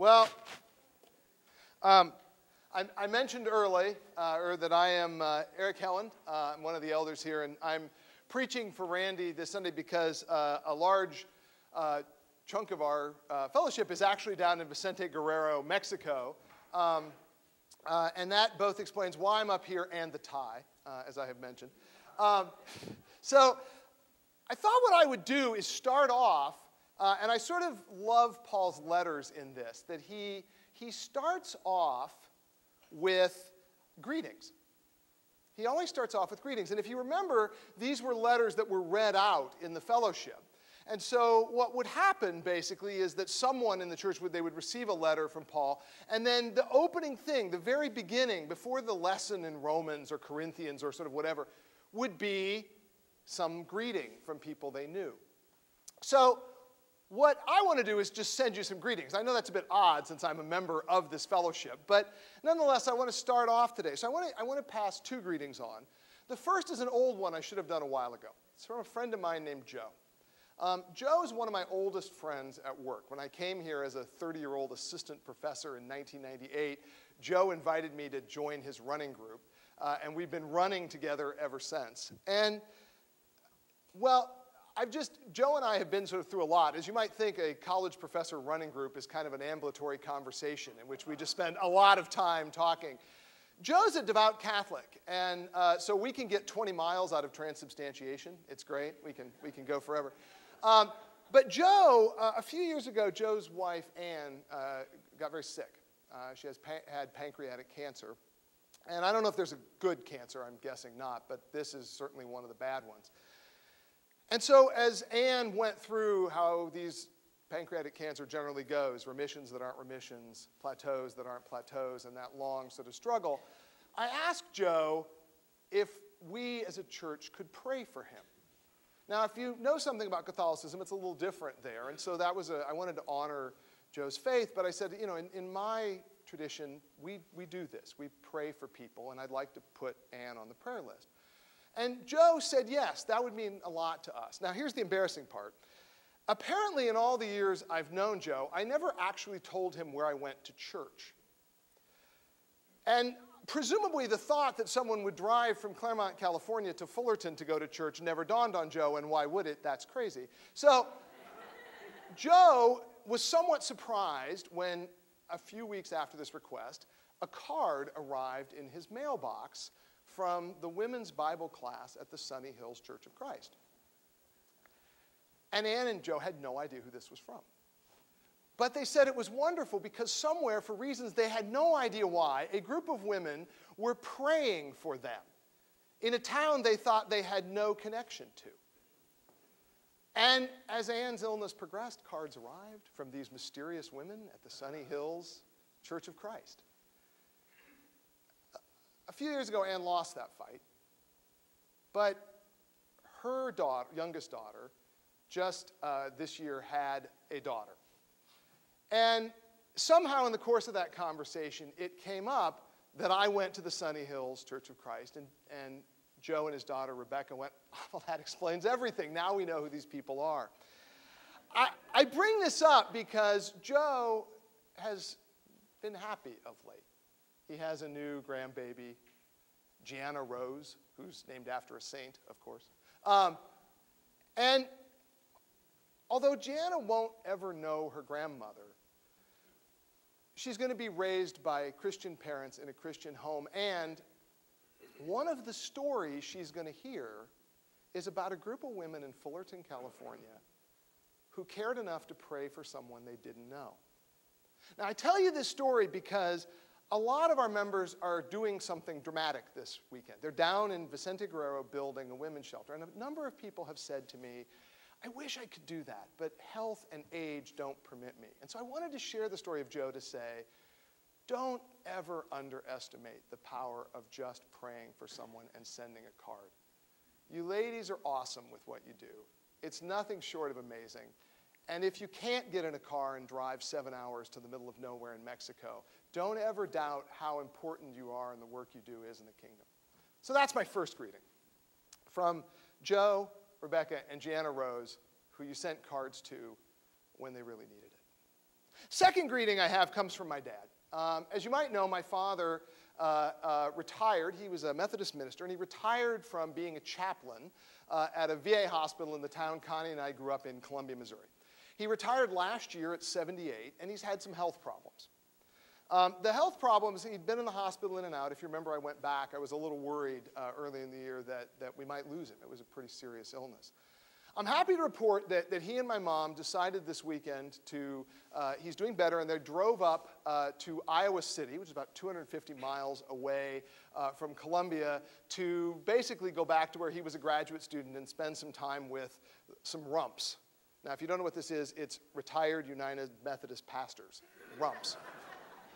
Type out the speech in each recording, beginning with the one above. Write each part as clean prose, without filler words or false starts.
Well, I mentioned earlier that I am Eric Helen. I'm one of the elders here, and I'm preaching for Randy this Sunday because a large chunk of our fellowship is actually down in Vicente Guerrero, Mexico. And that both explains why I'm up here and the tie, as I have mentioned. So I thought what I would do is start off, and I sort of love Paul's letters in this, that he starts off with greetings. He always starts off with greetings. And if you remember, these were letters that were read out in the fellowship. And so what would happen, basically, is that someone in the church would receive a letter from Paul, and then the opening thing, the very beginning, before the lesson in Romans or Corinthians or sort of whatever, would be some greeting from people they knew. So what I want to do is just send you some greetings. I know that's a bit odd since I'm a member of this fellowship, but nonetheless, I want to start off today. So I want to pass two greetings on. The first is an old one I should have done a while ago. It's from a friend of mine named Joe. Joe is one of my oldest friends at work. When I came here as a 30-year-old assistant professor in 1998, Joe invited me to join his running group, and we've been running together ever since. And, well, Joe and I have been sort of through a lot. As you might think, a college professor running group is kind of an ambulatory conversation in which we just spend a lot of time talking. Joe's a devout Catholic, and so we can get 20 miles out of transubstantiation. It's great. We can go forever. But Joe, a few years ago, Joe's wife, Ann, got very sick. She had pancreatic cancer. And I don't know if there's a good cancer. I'm guessing not, but this is certainly one of the bad ones. And so as Ann went through how these pancreatic cancer generally goes, remissions that aren't remissions, plateaus that aren't plateaus, and that long sort of struggle, I asked Joe if we as a church could pray for him. Now, if you know something about Catholicism, it's a little different there. And so I wanted to honor Joe's faith, but I said, in my tradition, we do this. We pray for people, and I'd like to put Ann on the prayer list. And Joe said, yes, that would mean a lot to us. Now, here's the embarrassing part. Apparently, in all the years I've known Joe, I never actually told him where I went to church. And presumably, the thought that someone would drive from Claremont, California to Fullerton to go to church never dawned on Joe, and why would it? That's crazy. So Joe was somewhat surprised when, a few weeks after this request, a card arrived in his mailbox from the women's Bible class at the Sunny Hills Church of Christ. And Ann and Joe had no idea who this was from. But they said it was wonderful because somewhere, for reasons they had no idea why, a group of women were praying for them in a town they thought they had no connection to. And as Ann's illness progressed, cards arrived from these mysterious women at the Sunny Hills Church of Christ. A few years ago, Ann lost that fight. But her youngest daughter, just this year had a daughter. And somehow in the course of that conversation, it came up that I went to the Sunny Hills Church of Christ, and Joe and his daughter Rebecca went, well, that explains everything. Now we know who these people are. I bring this up because Joe has been happy of late. He has a new grandbaby, Gianna Rose, who's named after a saint, of course. And although Gianna won't ever know her grandmother, she's going to be raised by Christian parents in a Christian home. And one of the stories she's going to hear is about a group of women in Fullerton, California, who cared enough to pray for someone they didn't know. Now, I tell you this story because a lot of our members are doing something dramatic this weekend. They're down in Vicente Guerrero building a women's shelter. And a number of people have said to me, I wish I could do that, but health and age don't permit me. And so I wanted to share the story of Joe to say, don't ever underestimate the power of just praying for someone and sending a card. You ladies are awesome with what you do. It's nothing short of amazing. And if you can't get in a car and drive 7 hours to the middle of nowhere in Mexico, don't ever doubt how important you are and the work you do is in the kingdom. So that's my first greeting from Joe, Rebecca, and Gianna Rose, who you sent cards to when they really needed it. Second greeting I have comes from my dad. As you might know, my father retired. He was a Methodist minister, and he retired from being a chaplain at a VA hospital in the town Connie and I grew up in, Columbia, Missouri. He retired last year at 78, and he's had some health problems. The health problems, he'd been in the hospital in and out. If you remember, I went back. I was a little worried early in the year that we might lose him. It was a pretty serious illness. I'm happy to report that he and my mom decided this weekend to, he's doing better, and they drove up to Iowa City, which is about 250 miles away from Columbia, to basically go back to where he was a graduate student and spend some time with some RUMPs. Now, if you don't know what this is, it's Retired United Methodist Pastors, RUMPs.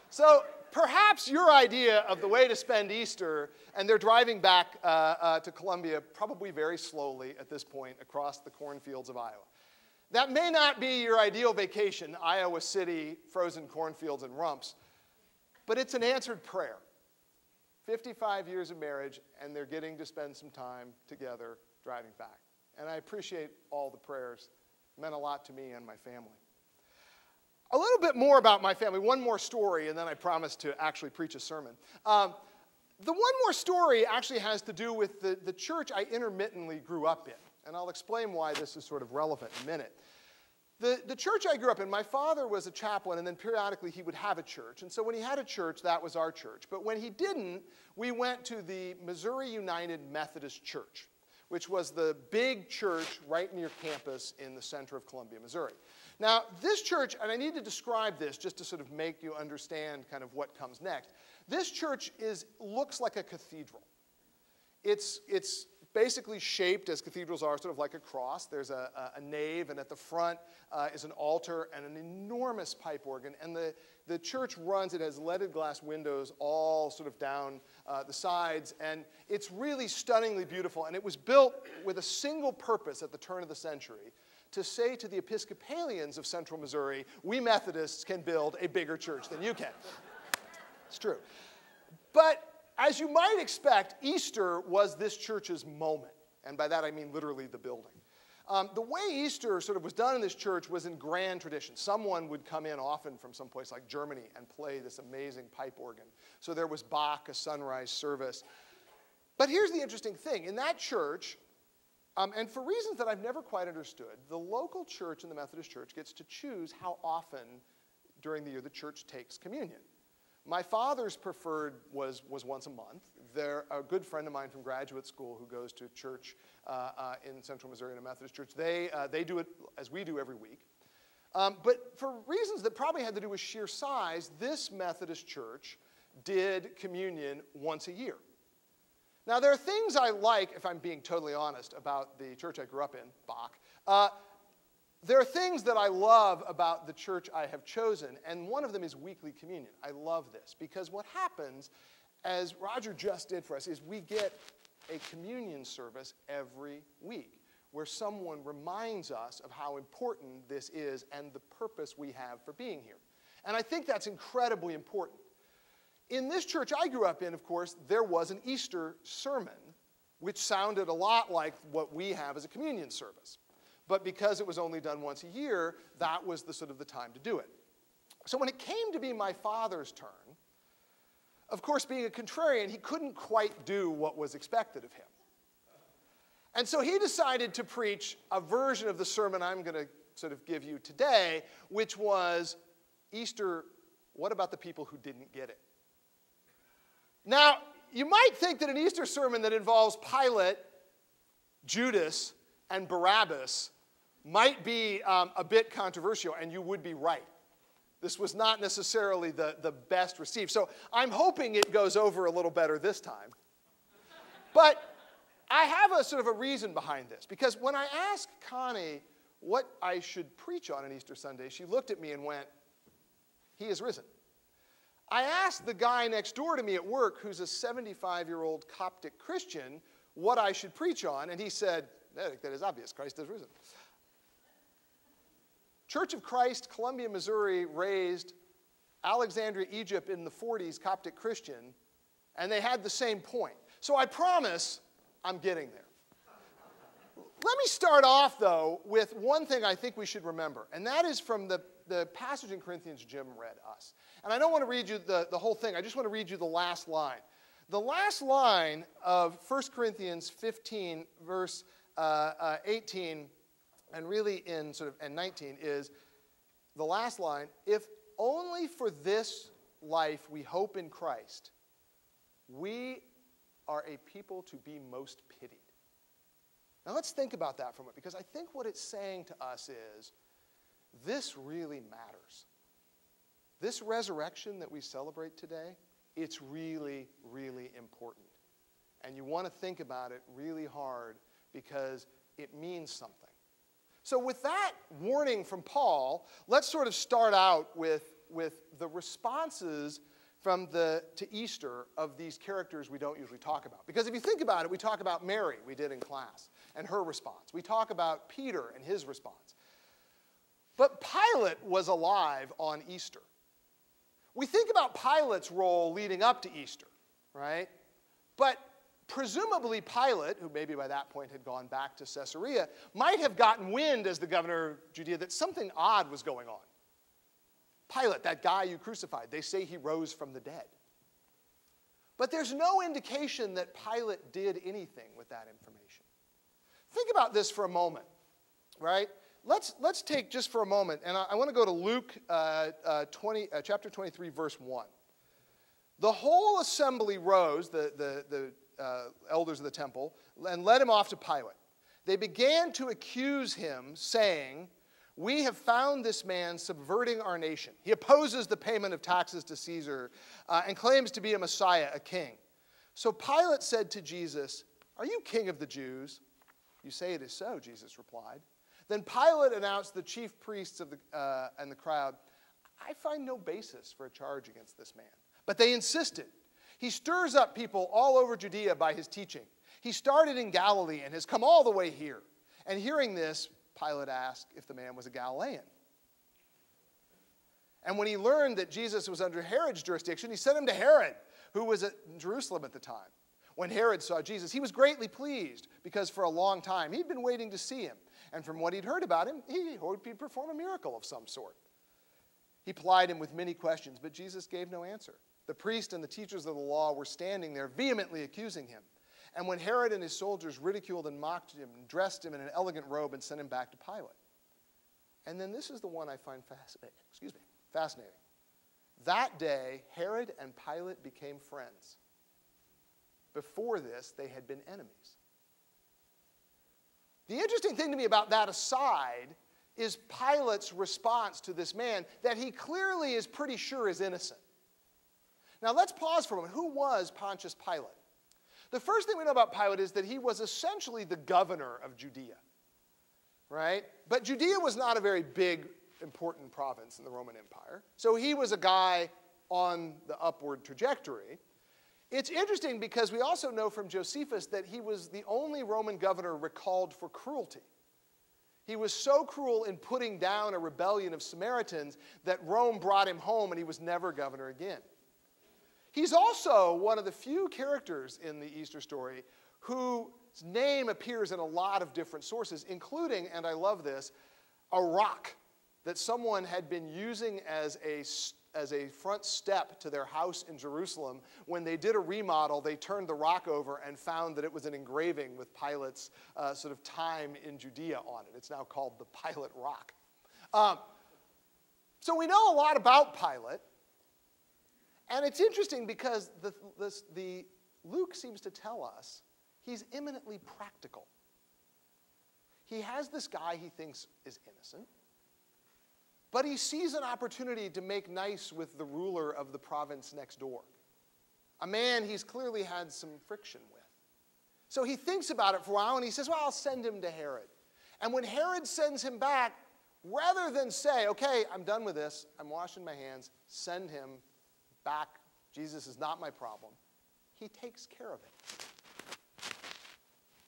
So perhaps your idea of the way to spend Easter, and they're driving back to Columbia probably very slowly at this point across the cornfields of Iowa. That may not be your ideal vacation, Iowa City, frozen cornfields and RUMPs, but it's an answered prayer. 55 years of marriage, and they're getting to spend some time together driving back. And I appreciate all the prayers. It meant a lot to me and my family. A little bit more about my family, one more story, and then I promise to actually preach a sermon. The one more story actually has to do with the church I intermittently grew up in, and I'll explain why this is sort of relevant in a minute. The church I grew up in, my father was a chaplain, and then periodically he would have a church, and so when he had a church, that was our church. But when he didn't, we went to the Missouri United Methodist Church, which was the big church right near campus in the center of Columbia, Missouri. Now, this church, and I need to describe this just to sort of make you understand kind of what comes next. This church looks like a cathedral. It's basically shaped, as cathedrals are, sort of like a cross. There's a nave, and at the front is an altar and an enormous pipe organ. And the church it has leaded glass windows all sort of down the sides, and it's really stunningly beautiful. And it was built with a single purpose at the turn of the century, to say to the Episcopalians of Central Missouri, we Methodists can build a bigger church than you can. It's true. But as you might expect, Easter was this church's moment. And by that I mean literally the building. The way Easter sort of was done in this church was in grand tradition. Someone would come in often from someplace like Germany and play this amazing pipe organ. So there was Bach, a sunrise service. But here's the interesting thing. In that church, and for reasons that I've never quite understood, the local church in the Methodist Church gets to choose how often during the year the church takes communion. My father's preferred was once a month. A good friend of mine from graduate school who goes to church in Central Missouri in a Methodist church, they do it as we do every week. But for reasons that probably had to do with sheer size, this Methodist church did communion once a year. Now, there are things I like, if I'm being totally honest, about the church I grew up in, Bach. There are things that I love about the church I have chosen, and one of them is weekly communion. I love this, because what happens, as Roger just did for us, is we get a communion service every week, where someone reminds us of how important this is and the purpose we have for being here. And I think that's incredibly important. In this church I grew up in, of course, there was an Easter sermon, which sounded a lot like what we have as a communion service. But because it was only done once a year, that was the sort of the time to do it. So when it came to be my father's turn, of course, being a contrarian, he couldn't quite do what was expected of him. And so he decided to preach a version of the sermon I'm going to sort of give you today, which was Easter, what about the people who didn't get it? Now, you might think that an Easter sermon that involves Pilate, Judas, and Barabbas might be a bit controversial, and you would be right. This was not necessarily the best received. So I'm hoping it goes over a little better this time. But I have a sort of a reason behind this, because when I asked Connie what I should preach on Easter Sunday, she looked at me and went, "He is risen." I asked the guy next door to me at work, who's a 75-year-old Coptic Christian, what I should preach on, and he said, "That is obvious, Christ is risen." Church of Christ, Columbia, Missouri, raised Alexandria, Egypt in the 40s, Coptic Christian, and they had the same point. So I promise I'm getting there. Let me start off, though, with one thing I think we should remember, and that is from the the passage in Corinthians Jim read us. And I don't want to read you the whole thing. I just want to read you the last line. The last line of 1 Corinthians 15, verse 18, and really in and 19 is the last line, if only for this life we hope in Christ, we are a people to be most pitied. Now let's think about that for a moment, because I think what it's saying to us is, this really matters. This resurrection that we celebrate today, it's really, really important. And you want to think about it really hard because it means something. So with that warning from Paul, let's sort of start out with the responses to Easter of these characters we don't usually talk about. Because if you think about it, we talk about Mary, we did in class, and her response. We talk about Peter and his response. But Pilate was alive on Easter. We think about Pilate's role leading up to Easter, right? But presumably Pilate, who maybe by that point had gone back to Caesarea, might have gotten wind as the governor of Judea that something odd was going on. Pilate, that guy you crucified, they say he rose from the dead. But there's no indication that Pilate did anything with that information. Think about this for a moment, right? Let's take just for a moment, and I want to go to Luke chapter 23, verse 1. The whole assembly rose, the elders of the temple, and led him off to Pilate. They began to accuse him, saying, we have found this man subverting our nation. He opposes the payment of taxes to Caesar and claims to be a Messiah, a king. So Pilate said to Jesus, are you king of the Jews? You say it is so, Jesus replied. Then Pilate announced to the chief priests and the crowd, I find no basis for a charge against this man. But they insisted. He stirs up people all over Judea by his teaching. He started in Galilee and has come all the way here. And hearing this, Pilate asked if the man was a Galilean. And when he learned that Jesus was under Herod's jurisdiction, he sent him to Herod, who was at Jerusalem at the time. When Herod saw Jesus, he was greatly pleased, because for a long time he'd been waiting to see him. And from what he'd heard about him, he hoped he'd perform a miracle of some sort. He plied him with many questions, but Jesus gave no answer. The priests and the teachers of the law were standing there vehemently accusing him. And when Herod and his soldiers ridiculed and mocked him and dressed him in an elegant robe and sent him back to Pilate. And then this is the one I find fascinating. That day, Herod and Pilate became friends. Before this, they had been enemies. The interesting thing to me about that aside is Pilate's response to this man that he clearly is pretty sure is innocent. Now let's pause for a moment. Who was Pontius Pilate? The first thing we know about Pilate is that he was essentially the governor of Judea, right? But Judea was not a very big, important province in the Roman Empire. So he was a guy on the upward trajectory. It's interesting because we also know from Josephus that he was the only Roman governor recalled for cruelty. He was so cruel in putting down a rebellion of Samaritans that Rome brought him home and he was never governor again. He's also one of the few characters in the Easter story whose name appears in a lot of different sources, including, and I love this, a rock that someone had been using as a front step to their house in Jerusalem. When they did a remodel, they turned the rock over and found that it was an engraving with Pilate's sort of time in Judea on it. It's now called the Pilate Rock. So we know a lot about Pilate. And it's interesting because the Luke seems to tell us he's eminently practical. He has this guy he thinks is innocent, but he sees an opportunity to make nice with the ruler of the province next door, a man he's clearly had some friction with. So he thinks about it for a while and he says, well, I'll send him to Herod. And when Herod sends him back, rather than say, okay, I'm done with this, I'm washing my hands, send him back, Jesus is not my problem, he takes care of it.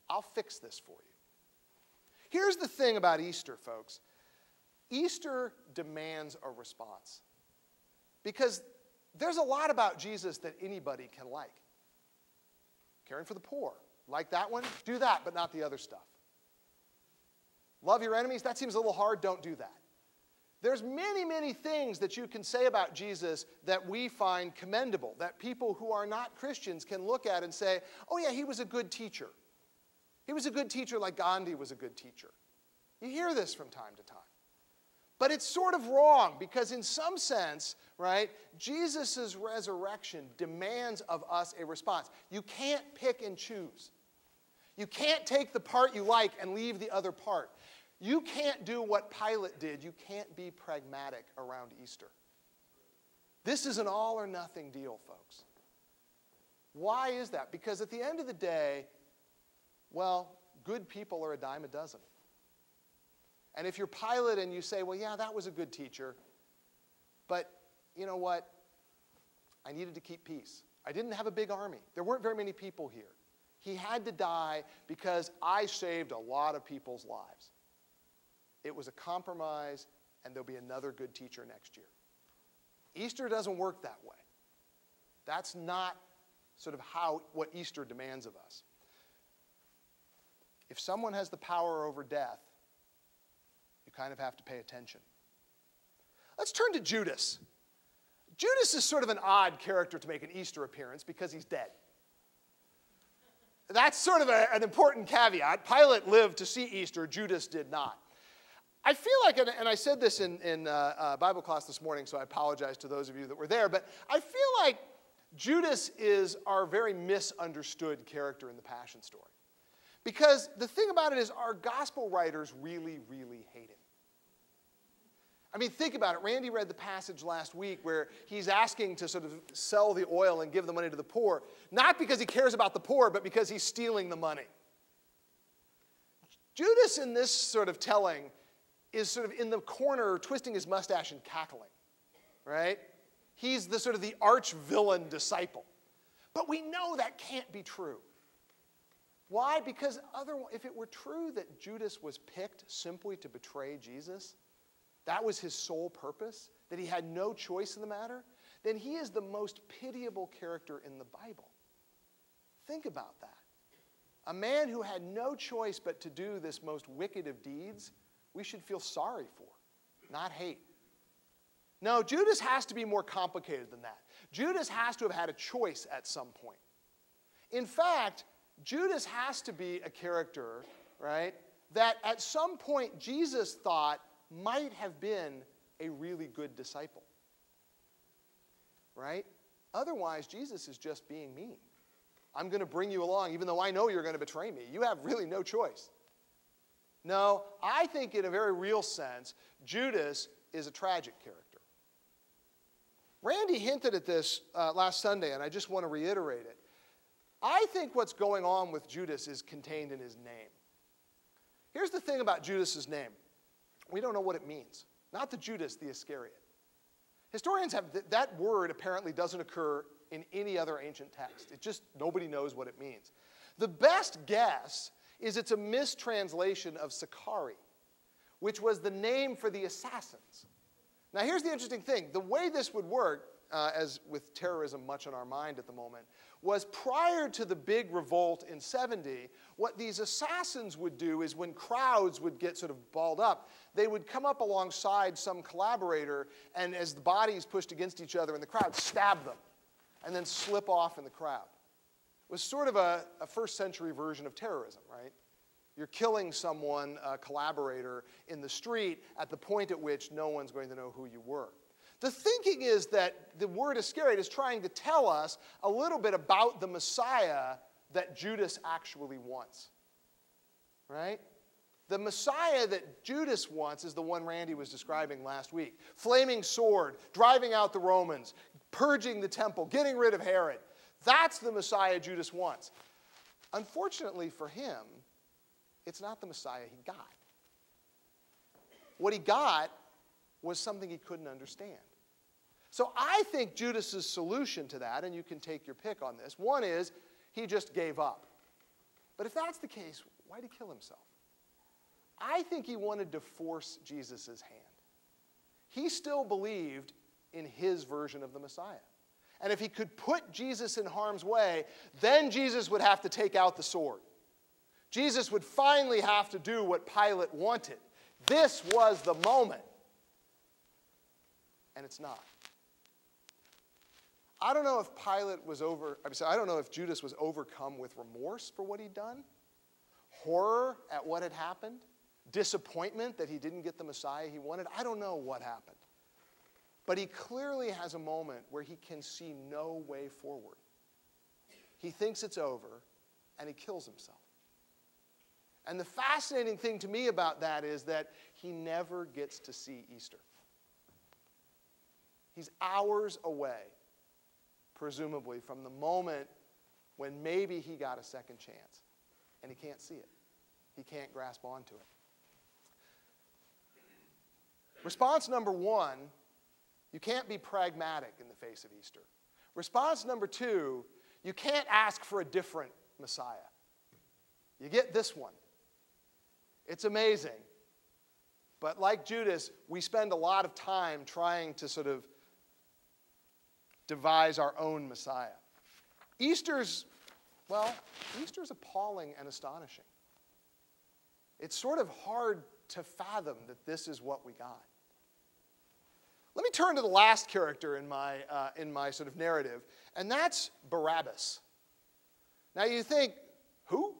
I'll fix this for you. Here's the thing about Easter, folks. Easter demands a response. Because there's a lot about Jesus that anybody can like. Caring for the poor. Like that one? Do that, but not the other stuff. Love your enemies? That seems a little hard. Don't do that. there's many, many things that you can say about Jesus that we find commendable, that people who are not Christians can look at and say, oh yeah, he was a good teacher. He was a good teacher like Gandhi was a good teacher. You hear this from time to time. But it's sort of wrong because in some sense, right, Jesus' resurrection demands of us a response. You can't pick and choose. You can't take the part you like and leave the other part. You can't do what Pilate did. You can't be pragmatic around Easter. This is an all or nothing deal, folks. Why is that? Because at the end of the day, well, good people are a dime a dozen. And if you're Pilate and you say, well, yeah, that was a good teacher, but you know what? I needed to keep peace. I didn't have a big army. There weren't very many people here. He had to die because I saved a lot of people's lives. It was a compromise, and there'll be another good teacher next year. Easter doesn't work that way. That's not sort of what Easter demands of us. If someone has the power over death, you kind of have to pay attention. Let's turn to Judas. Judas is sort of an odd character to make an Easter appearance because he's dead. That's sort of an important caveat. Pilate lived to see Easter. Judas did not. I feel like, and I said this in Bible class this morning, so I apologize to those of you that were there, but I feel like Judas is our very misunderstood character in the Passion story. Because the thing about it is our gospel writers really, really hate him. I mean, think about it. Randy read the passage last week where he's asking to sort of sell the oil and give the money to the poor, not because he cares about the poor, but because he's stealing the money. Judas in this sort of telling is sort of in the corner, twisting his mustache and cackling, right? He's the sort of the arch-villain disciple. But we know that can't be true. Why? Because if it were true that Judas was picked simply to betray Jesus, that was his sole purpose, that he had no choice in the matter, then he is the most pitiable character in the Bible. Think about that. A man who had no choice but to do this most wicked of deeds, we should feel sorry for, not hate. No, Judas has to be more complicated than that. Judas has to have had a choice at some point. In fact, Judas has to be a character, right, that at some point Jesus thought might have been a really good disciple. Right? Otherwise, Jesus is just being mean. I'm going to bring you along even though I know you're going to betray me. You have really no choice. No, I think in a very real sense, Judas is a tragic character. Randy hinted at this last Sunday, and I just want to reiterate it. I think what's going on with Judas is contained in his name. Here's the thing about Judas's name. We don't know what it means. Not the Judas, the Iscariot. Historians have that word apparently doesn't occur in any other ancient text. It just, nobody knows what it means. The best guess is it's a mistranslation of Sicarii, which was the name for the assassins. Now here's the interesting thing. The way this would work, as with terrorism much on our mind at the moment, was prior to the big revolt in 70, what these assassins would do is when crowds would get sort of balled up, they would come up alongside some collaborator and as the bodies pushed against each other in the crowd, stab them and then slip off in the crowd. It was sort of a first century version of terrorism, right? You're killing someone, a collaborator, in the street at the point at which no one's going to know who you were. The thinking is that the word Iscariot is trying to tell us a little bit about the Messiah that Judas actually wants. Right? The Messiah that Judas wants is the one Randy was describing last week. Flaming sword, driving out the Romans, purging the temple, getting rid of Herod. That's the Messiah Judas wants. Unfortunately for him, it's not the Messiah he got. What he got was something he couldn't understand. So I think Judas's solution to that, and you can take your pick on this, one is he just gave up. But if that's the case, why'd he kill himself? I think he wanted to force Jesus' hand. He still believed in his version of the Messiah. And if he could put Jesus in harm's way, then Jesus would have to take out the sword. Jesus would finally have to do what Pilate wanted. This was the moment. and it's not. I don't know if I don't know if Judas was overcome with remorse for what he'd done, horror at what had happened, disappointment that he didn't get the Messiah he wanted. I don't know what happened. But he clearly has a moment where he can see no way forward. He thinks it's over, and he kills himself. And the fascinating thing to me about that is that he never gets to see Easter. He's hours away, presumably, from the moment when maybe he got a second chance. And he can't see it. He can't grasp onto it. Response number one, you can't be pragmatic in the face of Easter. Response number two, you can't ask for a different Messiah. You get this one. It's amazing. But like Judas, we spend a lot of time trying to sort of devise our own Messiah. Easter's appalling and astonishing. It's sort of hard to fathom that this is what we got. Let me turn to the last character in my sort of narrative, and that's Barabbas. Now you think, who?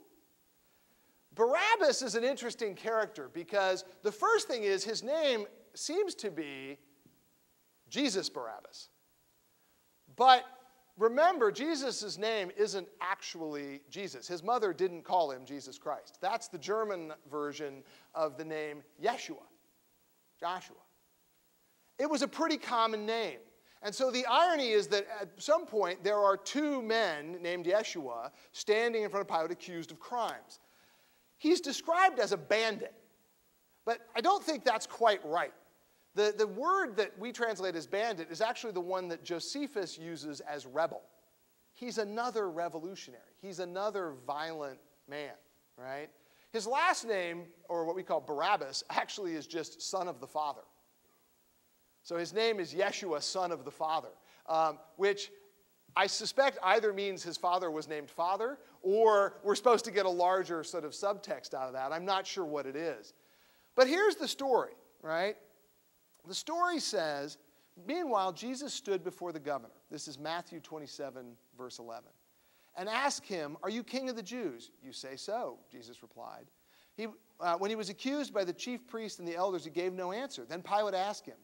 Barabbas is an interesting character because the first thing is his name seems to be Jesus Barabbas. But remember, Jesus' name isn't actually Jesus. His mother didn't call him Jesus Christ. That's the German version of the name Yeshua, Joshua. It was a pretty common name. And so the irony is that at some point there are two men named Yeshua standing in front of Pilate accused of crimes. He's described as a bandit, but I don't think that's quite right. The word that we translate as bandit is actually the one that Josephus uses as rebel. He's another revolutionary. He's another violent man, right? His last name, or what we call Barabbas, actually is just son of the father. So his name is Yeshua, son of the father, which I suspect either means his father was named Father, or we're supposed to get a larger sort of subtext out of that. I'm not sure what it is. But here's the story, right? The story says, meanwhile, Jesus stood before the governor. This is Matthew 27, verse 11. And asked him, "Are you king of the Jews?" "You say so," Jesus replied. When he was accused by the chief priests and the elders, he gave no answer. Then Pilate asked him,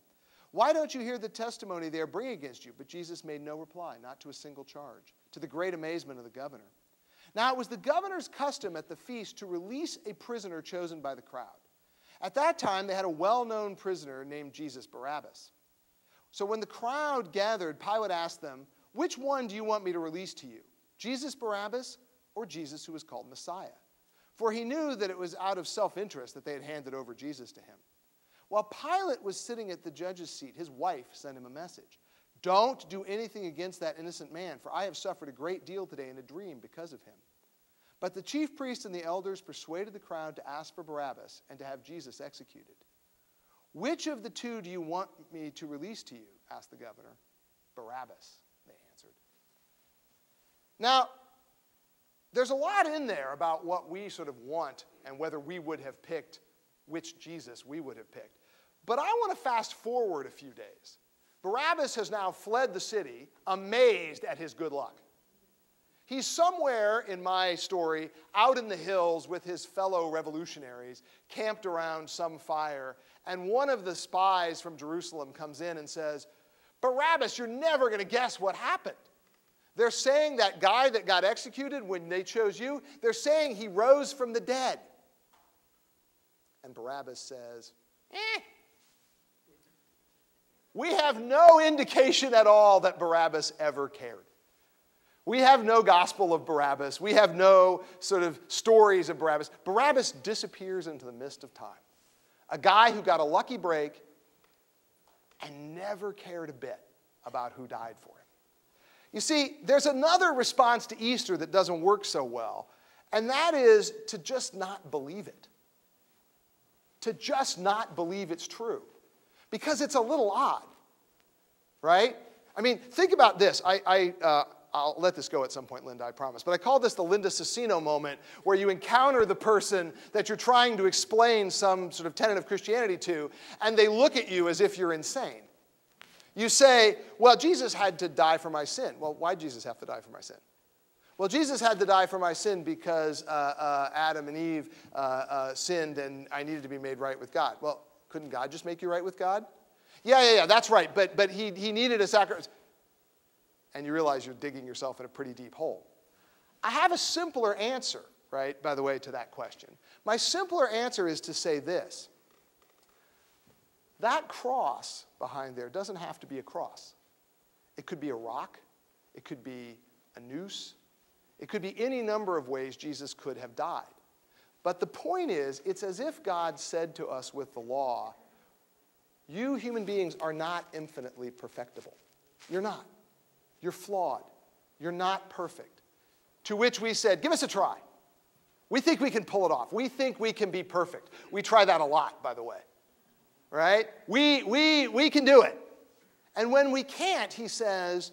"Why don't you hear the testimony they are bringing against you?" But Jesus made no reply, not to a single charge, to the great amazement of the governor. Now it was the governor's custom at the feast to release a prisoner chosen by the crowd. At that time, they had a well-known prisoner named Jesus Barabbas. So when the crowd gathered, Pilate asked them, "Which one do you want me to release to you, Jesus Barabbas or Jesus who was called Messiah?" For he knew that it was out of self-interest that they had handed over Jesus to him. While Pilate was sitting at the judge's seat, his wife sent him a message. "Don't do anything against that innocent man, for I have suffered a great deal today in a dream because of him." But the chief priests and the elders persuaded the crowd to ask for Barabbas and to have Jesus executed. "Which of the two do you want me to release to you?" asked the governor. "Barabbas," they answered. Now, there's a lot in there about what we sort of want and whether we would have picked which Jesus we would have picked. But I want to fast forward a few days. Barabbas has now fled the city, amazed at his good luck. He's somewhere in my story out in the hills with his fellow revolutionaries, camped around some fire, and one of the spies from Jerusalem comes in and says, "Barabbas, you're never going to guess what happened. They're saying that guy that got executed when they chose you, they're saying he rose from the dead." And Barabbas says, We have no indication at all that Barabbas ever cared. We have no gospel of Barabbas. We have no sort of stories of Barabbas. Barabbas disappears into the mist of time. A guy who got a lucky break and never cared a bit about who died for him. You see, there's another response to Easter that doesn't work so well, and that is to just not believe it. To just not believe it's true. Because it's a little odd, right? I mean, think about this. I'll let this go at some point, Linda, I promise. But I call this the Linda Cicino moment, where you encounter the person that you're trying to explain some sort of tenet of Christianity to, and they look at you as if you're insane. You say, well, Jesus had to die for my sin. Well, why did Jesus have to die for my sin? Well, Jesus had to die for my sin because Adam and Eve sinned and I needed to be made right with God. Well, couldn't God just make you right with God? Yeah, that's right. But he needed a sacrifice. And you realize you're digging yourself in a pretty deep hole. I have a simpler answer, right, by the way, to that question. My simpler answer is to say this. That cross behind there doesn't have to be a cross. It could be a rock. It could be a noose. It could be any number of ways Jesus could have died. But the point is, it's as if God said to us with the law, you human beings are not infinitely perfectible. You're not. You're flawed. You're not perfect. To which we said, give us a try. We think we can pull it off. We think we can be perfect. We try that a lot, by the way. Right? We can do it. And when we can't, he says,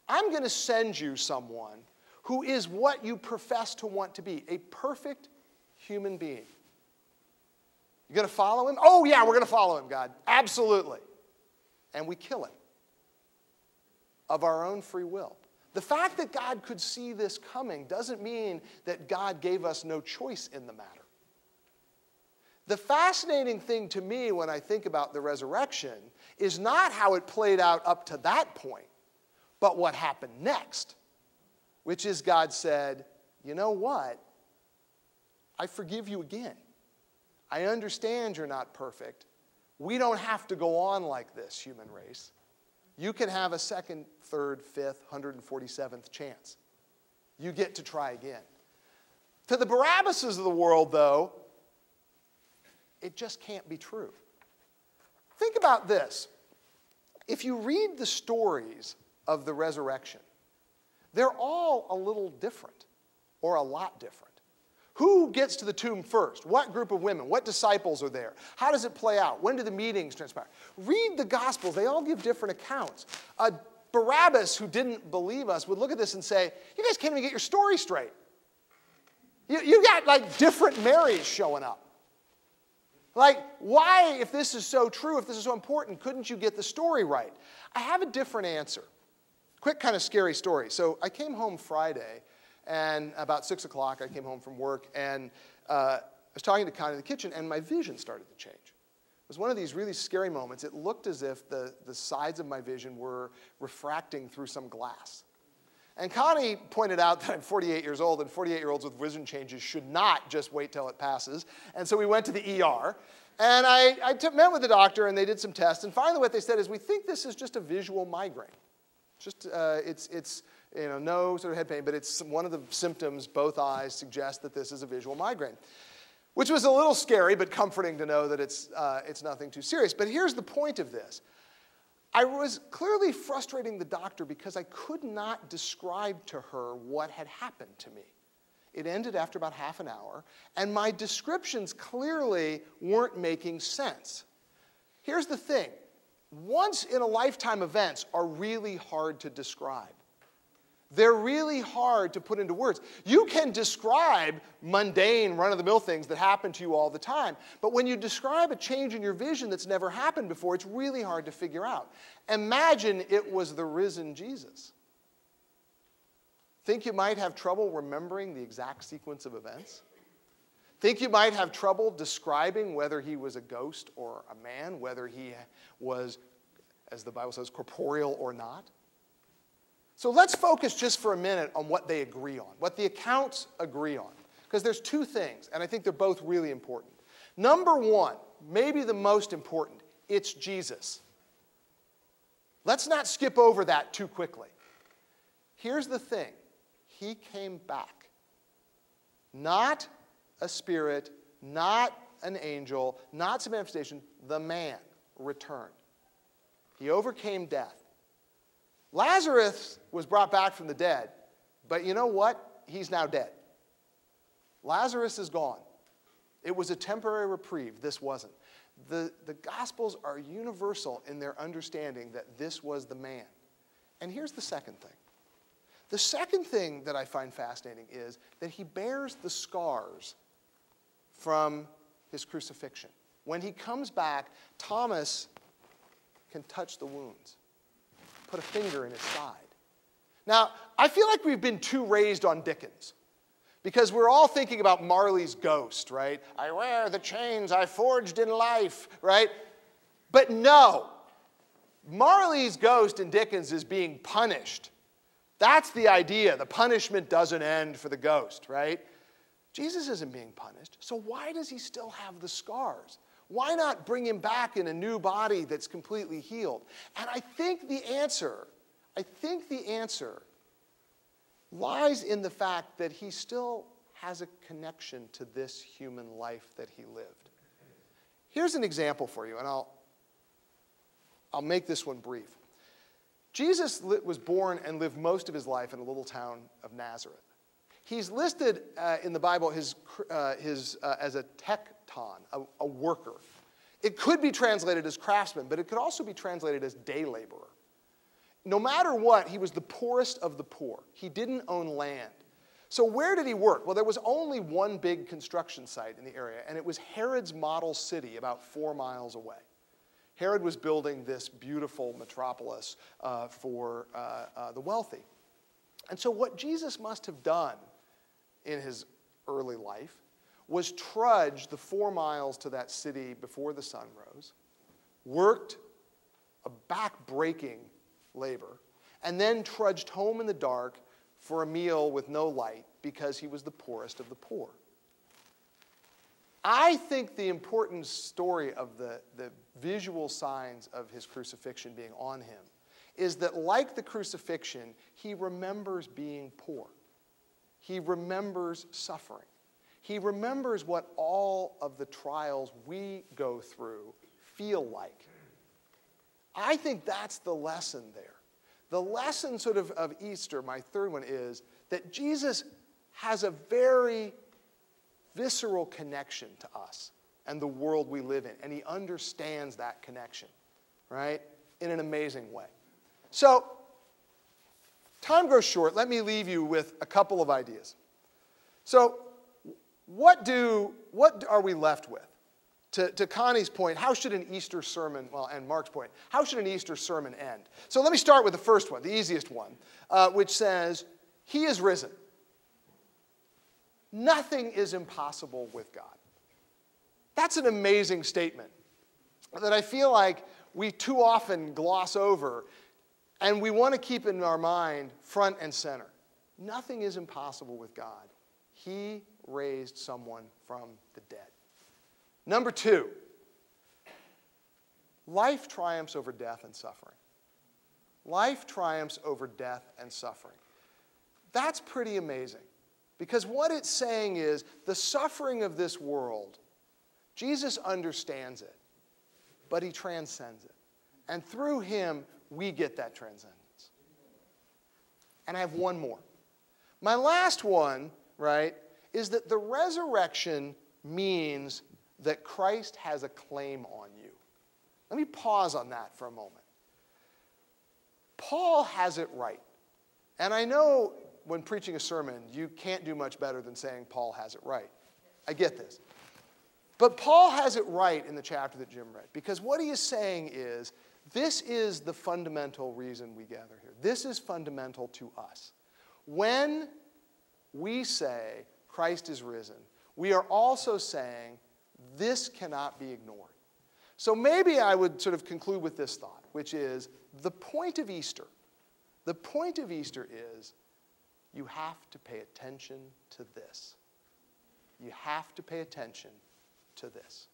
I'm going to send you someone who is what you profess to want to be, a perfect human being. You going to follow him? Oh, yeah, we're going to follow him, God. Absolutely. And we kill him of our own free will. The fact that God could see this coming doesn't mean that God gave us no choice in the matter. The fascinating thing to me when I think about the resurrection is not how it played out up to that point, but what happened next, which is God said, you know what? I forgive you again. I understand you're not perfect. We don't have to go on like this, human race. You can have a second, third, fifth, 147th chance. You get to try again. To the Barabbases of the world, though, it just can't be true. Think about this. If you read the stories of the resurrection, they're all a little different, or a lot different. Who gets to the tomb first? What group of women? What disciples are there? How does it play out? When do the meetings transpire? Read the Gospels. They all give different accounts. Barabbas, who didn't believe us, would look at this and say, you guys can't even get your story straight. You got like different Marys showing up. Like, why, if this is so true, if this is so important, couldn't you get the story right? I have a different answer. Quick kind of scary story. So I came home Friday, and about 6 o'clock I came home from work, and I was talking to Connie in the kitchen, and my vision started to change. It was one of these really scary moments. It looked as if the sides of my vision were refracting through some glass. And Connie pointed out that I'm 48 years old, and 48-year-olds with vision changes should not just wait till it passes. And so we went to the ER. And I met with the doctor, and they did some tests. And finally what they said is, we think this is just a visual migraine. Just, it's no sort of head pain, but it's one of the symptoms, both eyes suggest that this is a visual migraine. Which was a little scary, but comforting to know that it's nothing too serious. But here's the point of this. I was clearly frustrating the doctor because I could not describe to her what had happened to me. It ended after about half an hour, and my descriptions clearly weren't making sense. Here's the thing. Once-in-a-lifetime events are really hard to describe. They're really hard to put into words. You can describe mundane, run-of-the-mill things that happen to you all the time. But when you describe a change in your vision that's never happened before, it's really hard to figure out. Imagine it was the risen Jesus. Think you might have trouble remembering the exact sequence of events? Think you might have trouble describing whether he was a ghost or a man, whether he was, as the Bible says, corporeal or not? So let's focus just for a minute on what they agree on, what the accounts agree on. Because there's two things, and I think they're both really important. Number one, maybe the most important, it's Jesus. Let's not skip over that too quickly. Here's the thing. He came back. Not a spirit, not an angel, not some manifestation. The man returned. He overcame death. Lazarus was brought back from the dead, but you know what? He's now dead. Lazarus is gone. It was a temporary reprieve. This wasn't. The Gospels are universal in their understanding that this was the man. And here's the second thing. The second thing that I find fascinating is that he bears the scars from his crucifixion. When he comes back, Thomas can touch the wounds. put a finger in his side. Now, I feel like we've been too raised on Dickens, because we're all thinking about Marley's ghost, right? I wear the chains I forged in life, right? But no, Marley's ghost in Dickens is being punished. That's the idea. The punishment doesn't end for the ghost, right? Jesus isn't being punished, so why does he still have the scars? Why not bring him back in a new body that's completely healed? And I think the answer lies in the fact that he still has a connection to this human life that he lived. Here's an example for you, and I'll make this one brief. Jesus was born and lived most of his life in a little town of Nazareth. He's listed in the Bible as a tekton, a worker. It could be translated as craftsman, but it could also be translated as day laborer. No matter what, he was the poorest of the poor. He didn't own land. So where did he work? Well, there was only one big construction site in the area, and it was Herod's model city about 4 miles away. Herod was building this beautiful metropolis for the wealthy. And so what Jesus must have done in his early life was trudge the 4 miles to that city before the sun rose, worked a back-breaking labor, and then trudged home in the dark for a meal with no light because he was the poorest of the poor. I think the important story of the visual signs of his crucifixion being on him is that, like the crucifixion, he remembers being poor. He remembers suffering. He remembers what all of the trials we go through feel like. I think that's the lesson there. The lesson sort of Easter, my third one, is that Jesus has a very visceral connection to us and the world we live in, and he understands that connection, right, in an amazing way. So, time grows short. Let me leave you with a couple of ideas. So, what are we left with? To Connie's point, how should an Easter sermon, and Mark's point, how should an Easter sermon end? So let me start with the first one, the easiest one, which says, he is risen. Nothing is impossible with God. That's an amazing statement that I feel like we too often gloss over, and we want to keep in our mind front and center. Nothing is impossible with God. He raised someone from the dead. Number 2, life triumphs over death and suffering. Life triumphs over death and suffering. That's pretty amazing, because what it's saying is the suffering of this world, Jesus understands it, but he transcends it. And through him, we get that transcendence. And I have one more. My last one, right, is that the resurrection means that Christ has a claim on you. Let me pause on that for a moment. Paul has it right. And I know when preaching a sermon, you can't do much better than saying Paul has it right. I get this. But Paul has it right in the chapter that Jim read, because what he is saying is, this is the fundamental reason we gather here. This is fundamental to us. When we say Christ is risen, we are also saying this cannot be ignored. So maybe I would sort of conclude with this thought, which is the point of Easter is you have to pay attention to this. You have to pay attention to this.